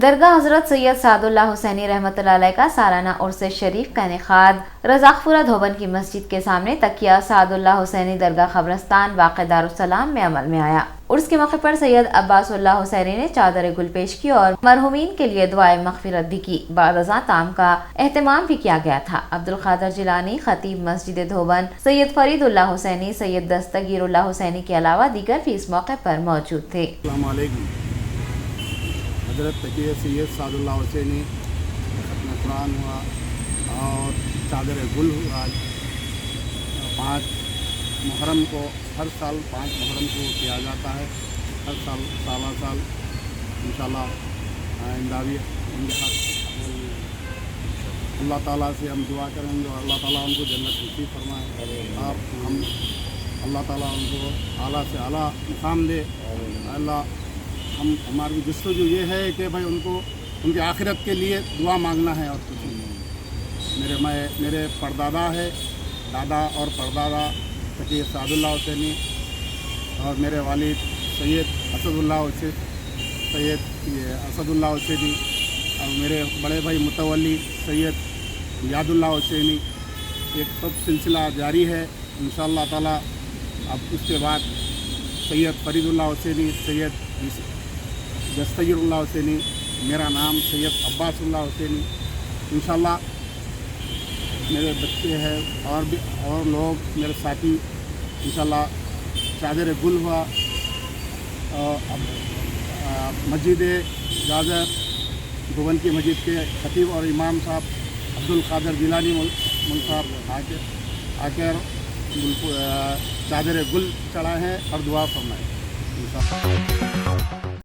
درگاہ حضرت سید سعداللہ حسینی رحمۃ اللہ علیہ کا سالانہ عرس شریف کا انعقاد رزاقپورہ دھوبن کی مسجد کے سامنے تکیہ سعداللہ حسینی درگاہ قبرستان واقع دارالسلام میں عمل میں آیا۔ عرس کے موقع پر سید عباس اللہ حسینی نے چادر گل پیش کی اور مرحومین کے لیے دعائے مغفرت بھی کی۔ بعد ازاں طعام کا اہتمام بھی کیا گیا تھا۔ عبدالقادر جیلانی خطیب مسجد دھوبن، سید فرید اللہ حسینی، سید دستگیر اللہ حسینی کے علاوہ دیگر بھی اس موقع پر موجود تھے۔ السلام علیکم۔ حضرت تقیہ سید سعداللہ حسینی ختم قرآن ہوا اور چادر گل ہوا۔ 5 محرم کو ہر سال 5 محرم کو کیا جاتا ہے، ہر سال سال انشاءاللہ انداوی اللہ تعالیٰ سے ہم دعا کریں گے اور اللہ تعالیٰ ان کو جنت نصیب فرمائے اور ہم اللہ تعالیٰ ان کو اعلیٰ سے اعلیٰ مقام دے۔ اللہ ہماری جستجو یہ ہے کہ بھائی ان کو ان کی آخرت کے لیے دعا مانگنا ہے اور کچھ نہیں۔ میرے پردادا ہے، دادا اور پردادا تقی سعداللہ حسینی اور میرے والد سید اسد اللہ حسینی اور میرے بڑے بھائی متولی سید یاد اللہ حسینی۔ ایک سب سلسلہ جاری ہے انشاءاللہ تعالیٰ۔ اب اس کے بعد سید فرید اللہ حسینی، سید دستگیر اللہ حسینی، میرا نام سید عباس اللہ حسینی۔ انشاءاللہ میرے بچے ہیں اور لوگ میرے ساتھی انشاءاللہ چادر گل ہوا۔ مسجد جازر دھوبن کی مسجد کے خطیب اور امام صاحب عبدالقادر جیلانی مول صاحب آ کر چادر گل چڑھائے ہیں اور دعا فرمائے۔